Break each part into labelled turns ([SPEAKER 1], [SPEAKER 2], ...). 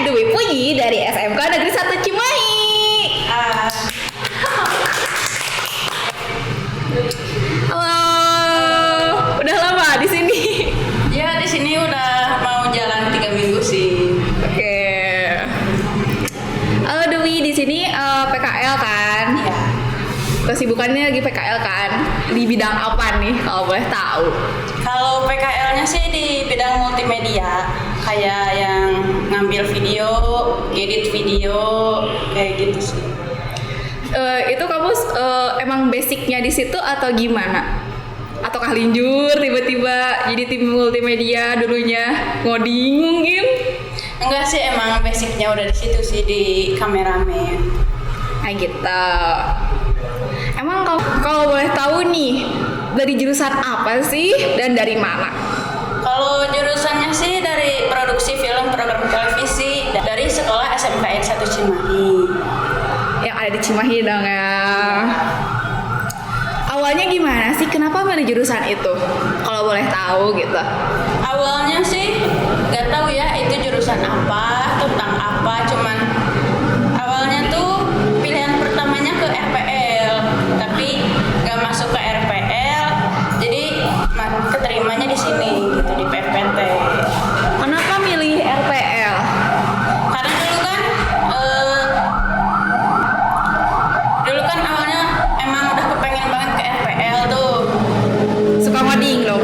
[SPEAKER 1] Dwi Puji dari SMK Negeri 1 Cimahi. Halo, udah lama di sini?
[SPEAKER 2] Ya, di sini udah mau jalan 3 minggu sih.
[SPEAKER 1] Oke. Halo Dwi, di sini PKL kan?
[SPEAKER 2] Iya.
[SPEAKER 1] Kesibukannya lagi PKL kan? Di bidang apa nih kalau boleh tahu?
[SPEAKER 2] Kalau PKL-nya sih di bidang multimedia, kayak yang ngambil video, edit video, kayak gitu sih.
[SPEAKER 1] Itu kamu emang basicnya di situ atau gimana? Ataukah linjur tiba-tiba jadi tim multimedia dulunya ngoding mungkin?
[SPEAKER 2] Enggak sih, emang basicnya udah di situ sih, di kameramen.
[SPEAKER 1] Kayak gitu. Emang kalau boleh tahu nih dari jurusan apa sih dan dari mana?
[SPEAKER 2] Kalau jurusannya sih dari produksi film program televisi dari sekolah SMKN 1 Cimahi.
[SPEAKER 1] Yang ada di Cimahi dong ya. Awalnya gimana sih? Kenapa milih jurusan itu? Kalau boleh tahu gitu.
[SPEAKER 2] Awalnya sih nggak tahu ya itu jurusan apa, tentang apa, cuman awalnya tuh pilihan pertamanya ke RPL, tapi nggak masuk ke RPL, jadi keterimanya di sini gitu, di PPT.
[SPEAKER 1] Kenapa milih RPL?
[SPEAKER 2] Karena dulu kan awalnya emang udah kepengen banget ke RPL tuh.
[SPEAKER 1] Suka ngoding dong?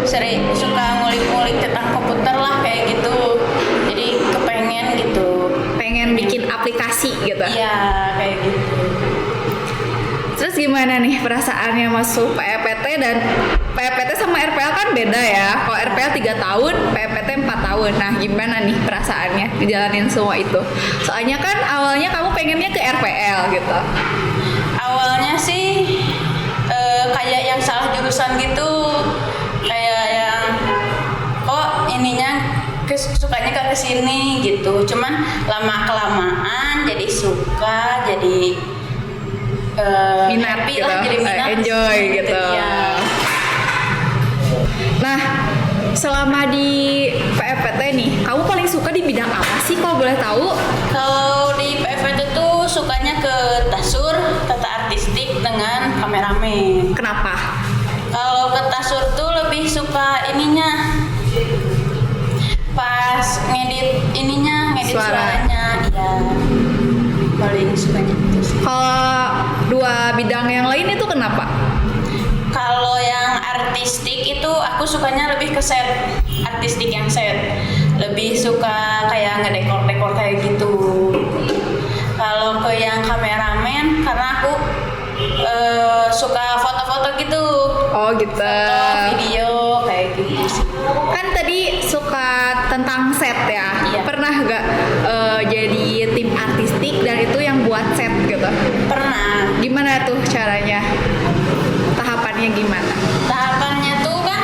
[SPEAKER 2] Sering suka ngulik-ngulik tentang komputer lah kayak gitu, jadi kepengen gitu.
[SPEAKER 1] Pengen bikin aplikasi gitu?
[SPEAKER 2] Iya, kayak gitu.
[SPEAKER 1] Terus gimana nih perasaannya masuk PPT dan PPT sama RPL kan beda ya. Kalau RPL 3 tahun, PPT 4 tahun. Nah, gimana nih perasaannya ngejalanin semua itu? Soalnya kan awalnya kamu pengennya ke RPL gitu.
[SPEAKER 2] Awalnya sih kayak yang salah jurusan gitu, kayak yang ininya sukanya ke kesini gitu. Cuman lama kelamaan jadi suka, jadi
[SPEAKER 1] minat
[SPEAKER 2] happy
[SPEAKER 1] gitu,
[SPEAKER 2] lah, jadi minat,
[SPEAKER 1] enjoy gitu.
[SPEAKER 2] Ya.
[SPEAKER 1] Nah, selama di PPT nih, kamu paling suka di bidang apa sih kalau boleh tahu?
[SPEAKER 2] Kalau di PFT tuh sukanya ke tasur, tata artistik dengan kameramen.
[SPEAKER 1] Kenapa?
[SPEAKER 2] Kalau ke tasur tuh lebih suka ininya, pas ngedit ngedit suaranya, ya paling sukanya itu sih.
[SPEAKER 1] Kalau dua bidang yang lain itu kenapa?
[SPEAKER 2] Kalau yang artistik itu aku sukanya lebih ke set, artistik yang set. Lebih suka kayak ngedekor-dekor kayak gitu. Kalau ke yang kameramen, karena aku suka foto-foto gitu.
[SPEAKER 1] Oh gitu.
[SPEAKER 2] Foto, video, kayak gitu sih.
[SPEAKER 1] Kan tadi suka tentang set ya.
[SPEAKER 2] Iya.
[SPEAKER 1] Pernah gak jadi tim artistik dan itu yang buat set gitu?
[SPEAKER 2] Pernah.
[SPEAKER 1] Gimana tuh caranya? Tahapannya gimana?
[SPEAKER 2] Tahapannya tuh kan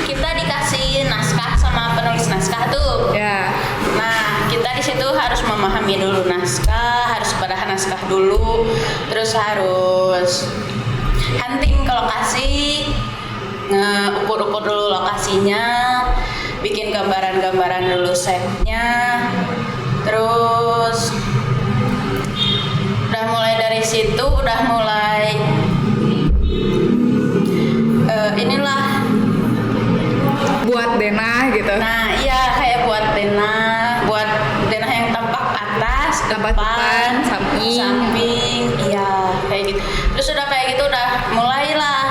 [SPEAKER 2] kita dikasih naskah sama penulis naskah tuh.
[SPEAKER 1] Ya.
[SPEAKER 2] Nah, kita di situ harus memahami dulu naskah, harus pada naskah dulu, terus harus hunting ke lokasi, ukur-ukur dulu lokasinya, bikin gambaran-gambaran dulu setnya, terus udah mulai dari situ udah mulai inilah
[SPEAKER 1] Buat denah gitu.
[SPEAKER 2] nah iya kayak buat denah yang tampak atas,
[SPEAKER 1] Tampak depan,
[SPEAKER 2] samping, iya kayak gitu. Terus udah kayak gitu udah mulailah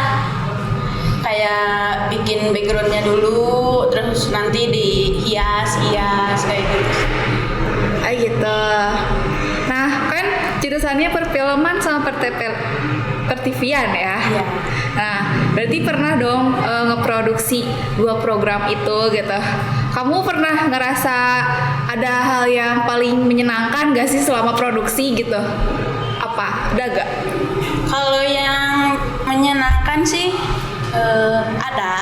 [SPEAKER 2] kayak bikin backgroundnya dulu, terus nanti dihias kayak gitu.
[SPEAKER 1] Gitu. Nah, kan jurusannya perfilman sama pertivian ya.
[SPEAKER 2] Iya.
[SPEAKER 1] Nah, berarti pernah dong ngeproduksi 2 program itu gitu. Kamu pernah ngerasa ada hal yang paling menyenangkan gak sih selama produksi gitu? Apa? Ada gak?
[SPEAKER 2] Kalau yang menyenangkan sih ada.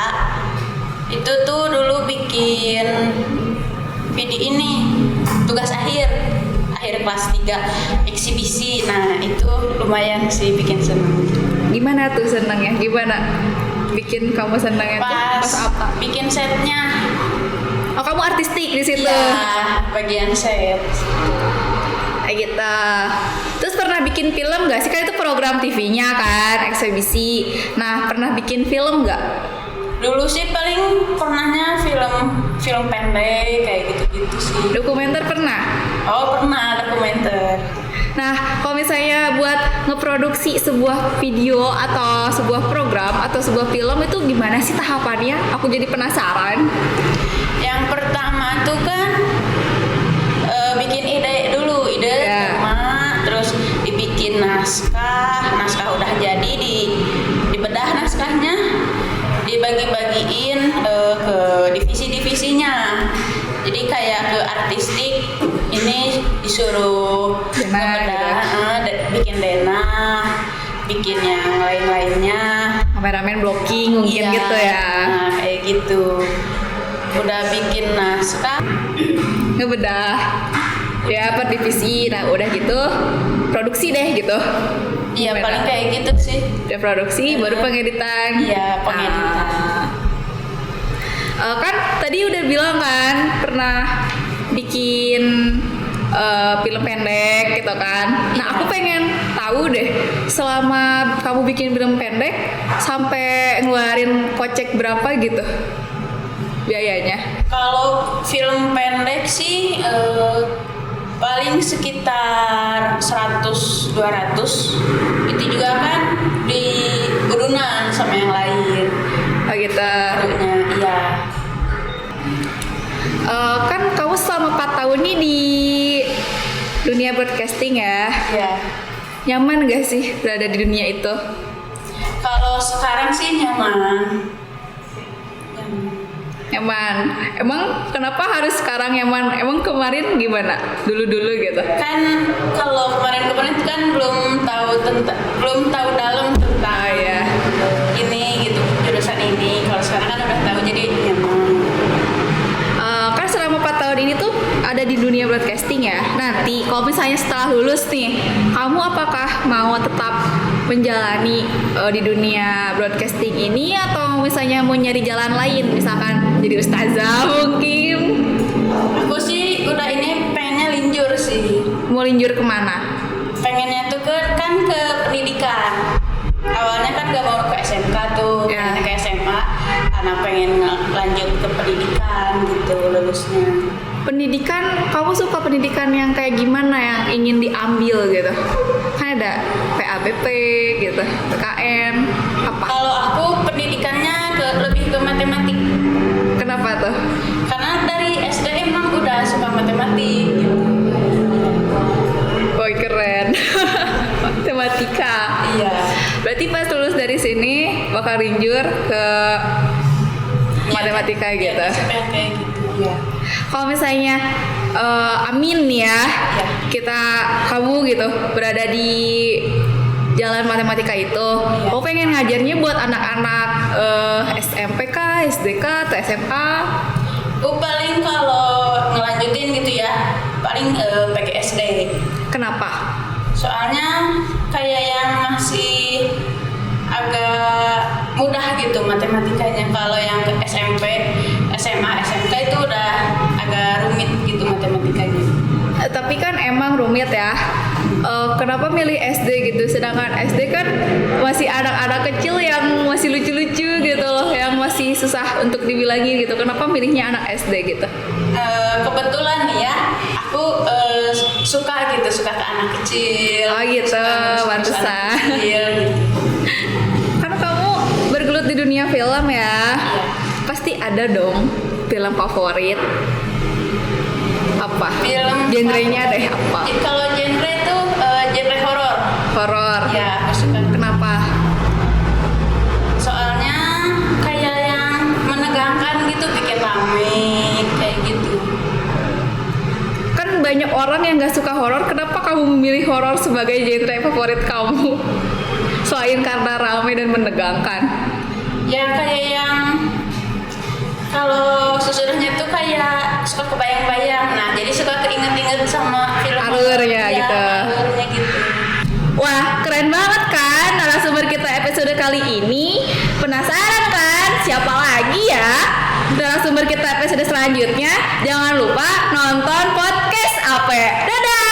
[SPEAKER 2] Itu tuh dulu bikin video ini tugas akhir kelas 3 eksibisi. Nah, itu lumayan sih bikin seneng.
[SPEAKER 1] Gimana tuh senangnya? Gimana bikin kamu senangnya tuh?
[SPEAKER 2] Pas
[SPEAKER 1] Pas apa?
[SPEAKER 2] bikin setnya
[SPEAKER 1] Oh, kamu artistik di situ.
[SPEAKER 2] Iya, bagian set.
[SPEAKER 1] Kayak gitu. Terus pernah bikin film nggak sih? Kan itu program TV-nya kan, eksibisi. Nah, pernah bikin film nggak?
[SPEAKER 2] Dulu sih paling pernahnya film pendek kayak gitu-gitu sih.
[SPEAKER 1] Dokumenter pernah?
[SPEAKER 2] Oh, pernah dokumenter.
[SPEAKER 1] Nah, kalau misalnya buat ngeproduksi sebuah video atau sebuah program atau sebuah film itu gimana sih tahapannya? Aku jadi penasaran.
[SPEAKER 2] Yang pertama tuh kan bikin ide dulu, ide
[SPEAKER 1] Ya.
[SPEAKER 2] tema, terus dibikin naskah udah jadi dibedah naskahnya, dibagi-bagiin ke divisi-divisinya. Jadi kayak ke artistik ini disuruh
[SPEAKER 1] Denah,
[SPEAKER 2] ngebedah, bikin denah, bikin yang lain-lainnya.
[SPEAKER 1] Kameramen blocking mungkin
[SPEAKER 2] Iya,
[SPEAKER 1] gitu ya.
[SPEAKER 2] Nah, kayak gitu. Udah bikin naskah,
[SPEAKER 1] Ngebedah. Ya, per divisi. Nah, udah gitu produksi deh gitu.
[SPEAKER 2] iya
[SPEAKER 1] Gimana?
[SPEAKER 2] paling kayak gitu sih.
[SPEAKER 1] Udah produksi baru pengeditan.
[SPEAKER 2] Iya, pengeditan.
[SPEAKER 1] Kan tadi udah bilang kan pernah bikin film pendek gitu kan. Nah, aku pengen tahu deh selama kamu bikin film pendek sampai ngeluarin kocek berapa gitu biayanya?
[SPEAKER 2] Kalau film pendek sih paling sekitar 100-200. Itu juga kan di urunan sama yang lain.
[SPEAKER 1] Oh gitu.
[SPEAKER 2] Barunya, iya.
[SPEAKER 1] Kan kamu selama 4 tahun ini di dunia broadcasting ya.
[SPEAKER 2] Iya.
[SPEAKER 1] Nyaman gak sih berada di dunia itu?
[SPEAKER 2] Kalau sekarang sih nyaman.
[SPEAKER 1] Nyaman. Emang kenapa harus sekarang nyaman? Emang kemarin gimana? Dulu-dulu gitu.
[SPEAKER 2] Kan kalau kemarin-kemarin itu kan belum tahu dalam tentang
[SPEAKER 1] ya.
[SPEAKER 2] ini gitu, jurusan ini. Kalau sekarang kan udah tahu jadi nyaman.
[SPEAKER 1] Kan selama 4 tahun ini tuh ada di dunia broadcasting ya. Nanti kalau misalnya setelah lulus nih, kamu apakah mau tetap menjalani di dunia broadcasting ini atau misalnya mau nyari jalan lain, misalkan jadi ustazah mungkin?
[SPEAKER 2] Aku sih udah ini pengennya linjur sih.
[SPEAKER 1] Mau linjur kemana?
[SPEAKER 2] Pengennya tuh ke pendidikan. Awalnya kan gak mau ke SMK tuh,
[SPEAKER 1] Ya.
[SPEAKER 2] pengennya ke SMA. Karena pengen lanjut ke pendidikan gitu lulusnya.
[SPEAKER 1] Pendidikan, kamu suka pendidikan yang kayak gimana yang ingin diambil gitu? Kan ada PABP gitu, PKN, apa?
[SPEAKER 2] Kalau aku pendidikannya lebih ke matematik.
[SPEAKER 1] Kenapa tuh?
[SPEAKER 2] Karena dari SD emang udah suka matematik gitu.
[SPEAKER 1] Woi keren. Matematika.
[SPEAKER 2] Iya.
[SPEAKER 1] Berarti pas lulus dari sini bakal linjur ke matematika
[SPEAKER 2] Iya,
[SPEAKER 1] gitu.
[SPEAKER 2] kayak gitu. Iya.
[SPEAKER 1] Kalau misalnya amin nih ya, kamu gitu berada di jalan matematika itu, kamu pengen ngajarnya buat anak-anak SMP kah, SD kah, atau SMA?
[SPEAKER 2] Paling kalau ngelanjutin gitu ya, paling PGSD.
[SPEAKER 1] Kenapa?
[SPEAKER 2] Soalnya kayak yang masih agak mudah gitu matematikanya. Kalau yang ke SMP, SMA, SMK itu udah agak rumit gitu matematikanya.
[SPEAKER 1] Tapi kan emang rumit ya. Kenapa milih SD gitu? Sedangkan SD kan masih anak-anak kecil yang masih lucu-lucu gitu loh, yang masih susah untuk dibilangin gitu. Kenapa milihnya anak SD gitu?
[SPEAKER 2] Kebetulan nih ya, aku suka ke anak kecil.
[SPEAKER 1] Oh gitu,
[SPEAKER 2] Suka
[SPEAKER 1] pantesan.
[SPEAKER 2] anak kecil gitu.
[SPEAKER 1] Kan kamu bergelut di dunia film ya.
[SPEAKER 2] Iya.
[SPEAKER 1] Pasti ada dong film favorit. Apa?
[SPEAKER 2] Film
[SPEAKER 1] Genrenya deh apa?
[SPEAKER 2] Kalau genre tuh genre horor.
[SPEAKER 1] Horor.
[SPEAKER 2] Ya, aku suka.
[SPEAKER 1] Kenapa?
[SPEAKER 2] Soalnya kayak yang menegangkan gitu, bikin rame kayak gitu.
[SPEAKER 1] Kan banyak orang yang gak suka horor. Kenapa kamu memilih horor sebagai genre favorit kamu? Selain karena ramai dan menegangkan.
[SPEAKER 2] Ya kayak yang kalau sesudahnya tuh kayak suka kebayang-bayang. Nah, jadi suka keinget-inget sama film
[SPEAKER 1] Alurnya
[SPEAKER 2] ya,
[SPEAKER 1] gitu.
[SPEAKER 2] Alurnya gitu.
[SPEAKER 1] Wah, keren banget kan narasumber kita episode kali ini. Penasaran kan siapa lagi ya? narasumber kita episode selanjutnya. Jangan lupa nonton podcast Ape. Dadah.